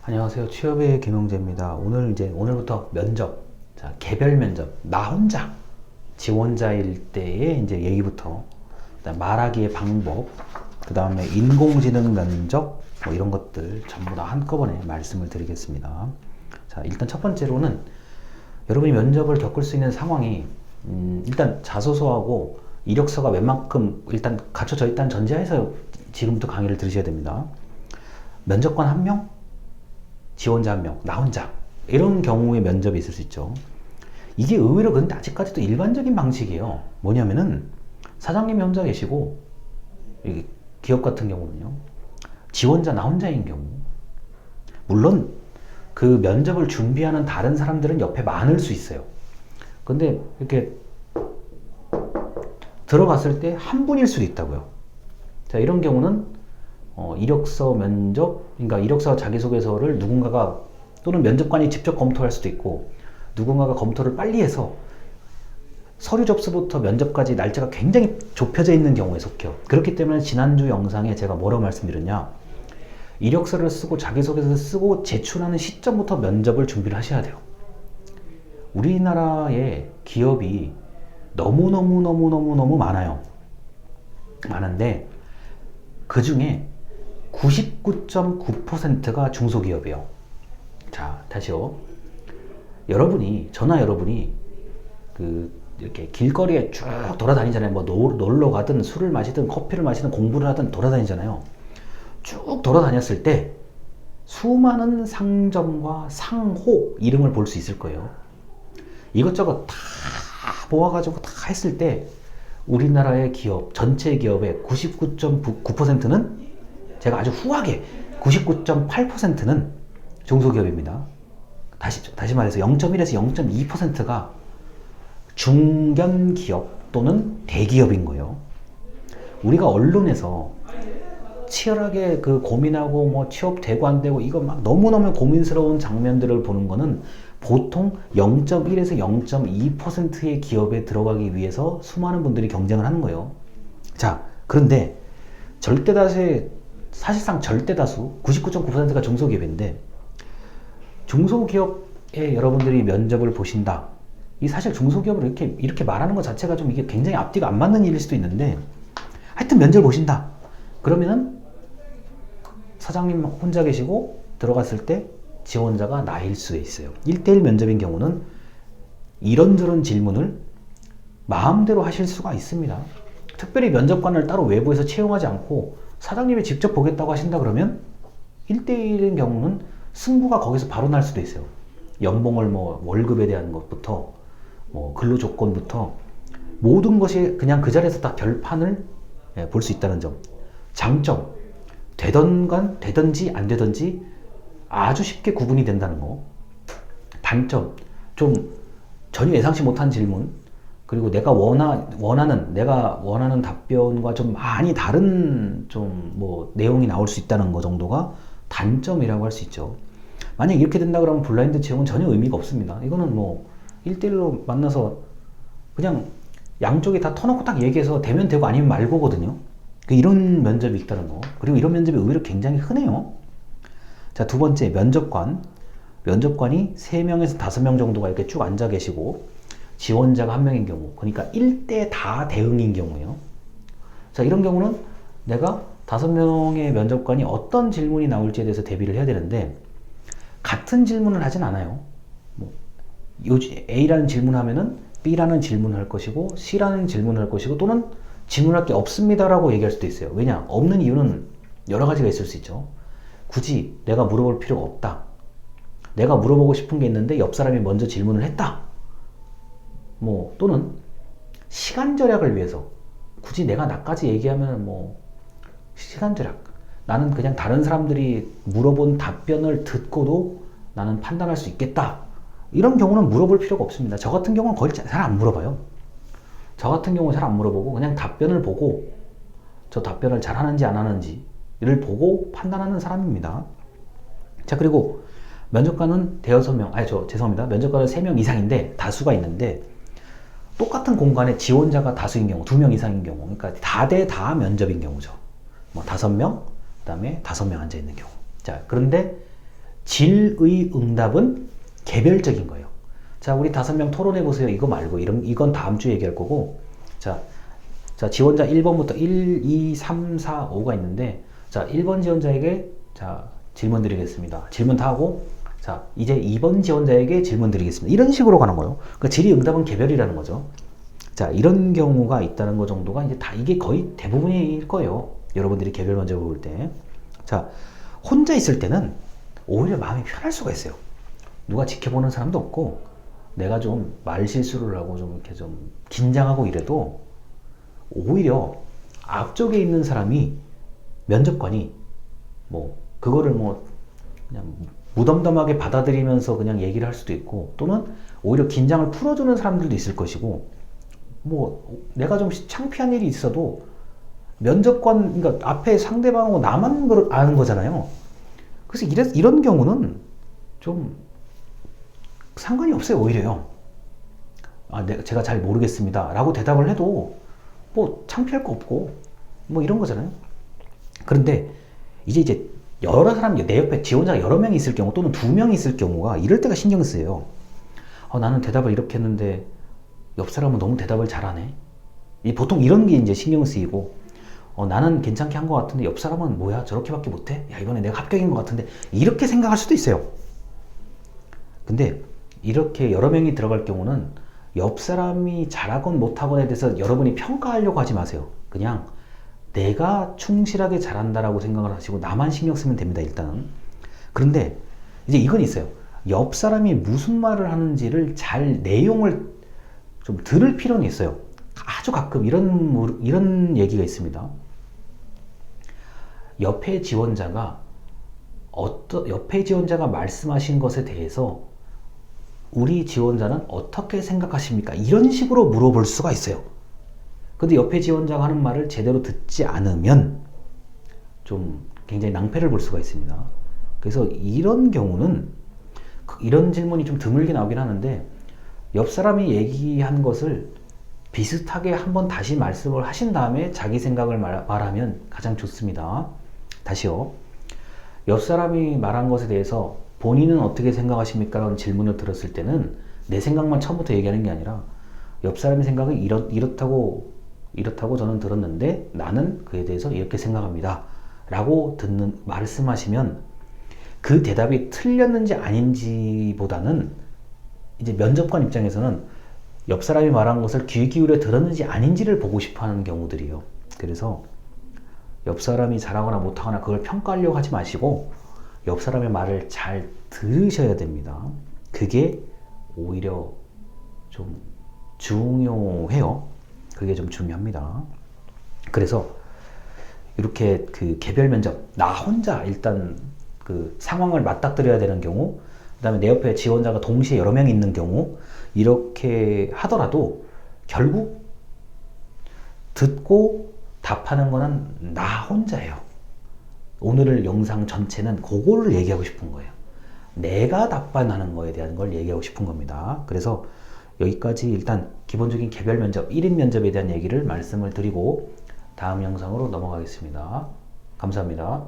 안녕하세요. 취업의 김용재입니다. 오늘부터 면접, 자, 개별 면접, 나 혼자 지원자일 때의 이제 얘기부터, 그다음 말하기의 방법, 그 다음에 인공지능 면접, 뭐 이런 것들 전부 다 한꺼번에 말씀을 드리겠습니다. 자, 일단 첫 번째로는 여러분이 면접을 겪을 수 있는 상황이, 일단 자소서하고 이력서가 웬만큼 일단 갖춰져 있다는 전제하에서 지금부터 강의를 들으셔야 됩니다. 면접관 한 명, 지원자 한 명, 나 혼자, 이런 경우에 면접이 있을 수 있죠. 이게 의외로 근데 아직까지도 일반적인 방식이에요. 뭐냐면은 사장님이 혼자 계시고, 기업 같은 경우는요, 지원자 나 혼자인 경우, 물론 그 면접을 준비하는 다른 사람들은 옆에 많을 수 있어요. 근데 이렇게 들어갔을 때 한 분일 수도 있다고요. 자, 이런 경우는 이력서 면접, 그러니까 이력서 자기소개서를 누군가가 또는 면접관이 직접 검토할 수도 있고, 누군가가 검토를 빨리 해서 서류 접수부터 면접까지 날짜가 굉장히 좁혀져 있는 경우에 속해요. 그렇기 때문에 지난주 영상에 제가 뭐라고 말씀드렸냐, 이력서를 쓰고 자기소개서를 쓰고 제출하는 시점부터 면접을 준비를 하셔야 돼요. 우리나라의 기업이 너무 많아요. 많은데 그 중에 99.9%가 중소기업이에요. 자, 다시요. 저나 여러분이 이렇게 길거리에 쭉 돌아다니잖아요. 뭐 놀러 가든 술을 마시든 커피를 마시든 공부를 하든 돌아다니잖아요. 쭉 돌아다녔을 때 수많은 상점과 상호 이름을 볼 수 있을 거예요. 이것저것 다 모아가지고 다 했을 때 우리나라의 기업, 전체 기업의 99.9%는, 제가 아주 후하게 99.8%는 중소기업입니다. 다시 말해서 0.1에서 0.2%가 중견기업 또는 대기업인 거예요. 우리가 언론에서 치열하게 고민하고 뭐 취업 되고 안 되고 이거 막 너무너무 고민스러운 장면들을 보는 거는 보통 0.1에서 0.2%의 기업에 들어가기 위해서 수많은 분들이 경쟁을 하는 거예요. 자, 그런데 사실상 절대다수 99.9%가 중소기업인데, 중소기업에 여러분들이 면접을 보신다. 이 사실 중소기업을 이렇게 말하는 것 자체가 좀 이게 굉장히 앞뒤가 안 맞는 일일 수도 있는데, 하여튼 면접을 보신다. 그러면은 사장님 혼자 계시고 들어갔을 때 지원자가 나일 수 있어요. 1대1 면접인 경우는 이런저런 질문을 마음대로 하실 수가 있습니다. 특별히 면접관을 따로 외부에서 채용하지 않고 사장님이 직접 보겠다고 하신다 그러면 1대1인 경우는 승부가 거기서 바로 날 수도 있어요. 연봉을 월급에 대한 것부터 근로 조건부터 모든 것이 그냥 그 자리에서 다 결판을 볼 수 있다는 점. 장점, 되든지 안 되든지 아주 쉽게 구분이 된다는 거. 단점, 좀 전혀 예상치 못한 질문, 그리고 내가 원하는 답변과 좀 많이 다른 내용이 나올 수 있다는 거 정도가 단점이라고 할 수 있죠. 만약 이렇게 된다 그러면 블라인드 채용은 전혀 의미가 없습니다. 이거는 1대1로 만나서 그냥 양쪽이 다 터놓고 딱 얘기해서 되면 되고 아니면 말고거든요. 이런 면접이 있다는 거. 그리고 이런 면접이 의외로 굉장히 흔해요. 자, 두 번째, 면접관이 3명에서 5명 정도가 이렇게 쭉 앉아 계시고 지원자가 1명인 경우, 그러니까 1대 다 대응인 경우예요. 자, 이런 경우는 내가 5명의 면접관이 어떤 질문이 나올지에 대해서 대비를 해야 되는데, 같은 질문을 하진 않아요. A라는 질문을 하면은 B라는 질문을 할 것이고 C라는 질문을 할 것이고, 또는 질문할 게 없습니다라고 얘기할 수도 있어요. 왜냐? 없는 이유는 여러 가지가 있을 수 있죠. 굳이 내가 물어볼 필요가 없다. 내가 물어보고 싶은 게 있는데 옆 사람이 먼저 질문을 했다. 또는 시간 절약을 위해서 굳이 내가 나까지 얘기하면 시간 절약. 나는 그냥 다른 사람들이 물어본 답변을 듣고도 나는 판단할 수 있겠다. 이런 경우는 물어볼 필요가 없습니다. 저 같은 경우는 거의 잘 안 물어봐요. 저 같은 경우는 잘 안 물어보고 그냥 답변을 보고 저 답변을 잘 하는지 안 하는지를 보고 판단하는 사람입니다. 자, 그리고 면접관은 죄송합니다. 면접관은 3명 이상인데 다수가 있는데, 똑같은 공간에 지원자가 다수인 경우, 2명 이상인 경우, 그러니까 다 대 다 면접인 경우죠. 5명, 그 다음에 5명 앉아있는 경우. 자, 그런데 질의 응답은 개별적인 거예요. 자, 우리 5명 토론해 보세요. 이거 말고 이건 다음 주에 얘기할 거고. 자, 지원자 1번부터 1, 2, 3, 4, 5가 있는데, 자, 1번 지원자에게 자, 질문 드리겠습니다. 질문 다 하고, 자, 이제 2번 지원자에게 질문 드리겠습니다. 이런 식으로 가는 거예요. 그러니까 질의응답은 개별이라는 거죠. 자, 이런 경우가 있다는 거 정도가 이제 다 이게 거의 대부분일 거예요. 여러분들이 개별 면접을 볼 때. 자, 혼자 있을 때는 오히려 마음이 편할 수가 있어요. 누가 지켜보는 사람도 없고, 내가 좀 말 실수를 하고 좀 이렇게 좀 긴장하고 이래도 오히려 앞쪽에 있는 사람이 면접관이 뭐 그거를 뭐 그냥 무덤덤하게 받아들이면서 그냥 얘기를 할 수도 있고, 또는 오히려 긴장을 풀어주는 사람들도 있을 것이고, 뭐 내가 좀 창피한 일이 있어도 면접관, 그러니까 앞에 상대방하고 나만 아는 거잖아요. 그래서 이런 경우는 좀 상관이 없어요. 오히려요. 제가 잘 모르겠습니다 라고 대답을 해도 뭐 창피할 거 없고 뭐 이런 거잖아요. 그런데 이제 여러 사람, 내 옆에 지원자가 여러 명이 있을 경우, 또는 2명이 있을 경우가 이럴 때가 신경 쓰여요. 나는 대답을 이렇게 했는데 옆 사람은 너무 대답을 잘하네. 보통 이런 게 이제 신경 쓰이고, 나는 괜찮게 한 것 같은데 옆 사람은 뭐야 저렇게밖에 못해? 야, 이번에 내가 합격인 것 같은데, 이렇게 생각할 수도 있어요. 근데 이렇게 여러 명이 들어갈 경우는 옆 사람이 잘하건 못하건에 대해서 여러분이 평가하려고 하지 마세요. 그냥 내가 충실하게 잘한다라고 생각을 하시고 나만 신경 쓰면 됩니다, 일단은. 그런데 이제 이건 있어요. 옆 사람이 무슨 말을 하는지를 내용을 좀 들을 필요는 있어요. 아주 가끔 이런 얘기가 있습니다. 옆에 지원자가 말씀하신 것에 대해서 우리 지원자는 어떻게 생각하십니까? 이런 식으로 물어볼 수가 있어요. 근데 옆에 지원자가 하는 말을 제대로 듣지 않으면 좀 굉장히 낭패를 볼 수가 있습니다. 그래서 이런 경우는 이런 질문이 좀 드물게 나오긴 하는데, 옆 사람이 얘기한 것을 비슷하게 한번 다시 말씀을 하신 다음에 자기 생각을 말하면 가장 좋습니다. 다시요. 옆 사람이 말한 것에 대해서 본인은 어떻게 생각하십니까? 라는 질문을 들었을 때는 내 생각만 처음부터 얘기하는 게 아니라, 옆 사람의 생각은 이렇다고 저는 들었는데 나는 그에 대해서 이렇게 생각합니다 라고 말씀하시면, 그 대답이 틀렸는지 아닌지보다는 이제 면접관 입장에서는 옆 사람이 말한 것을 귀 기울여 들었는지 아닌지를 보고 싶어 하는 경우들이에요. 그래서 옆 사람이 잘하거나 못하거나 그걸 평가하려고 하지 마시고 옆 사람의 말을 잘 들으셔야 됩니다. 그게 오히려 좀 중요해요. 그게 좀 중요합니다. 그래서 이렇게 그 개별 면접, 나 혼자 일단 그 상황을 맞닥뜨려야 되는 경우, 그 다음에 내 옆에 지원자가 동시에 여러 명 있는 경우, 이렇게 하더라도 결국 듣고 답하는 거는 나 혼자예요. 오늘 영상 전체는 그거를 얘기하고 싶은 거예요. 내가 답변하는 거에 대한 걸 얘기하고 싶은 겁니다. 그래서 여기까지 일단 기본적인 개별 면접, 1인 면접에 대한 얘기를 말씀을 드리고 다음 영상으로 넘어가겠습니다. 감사합니다.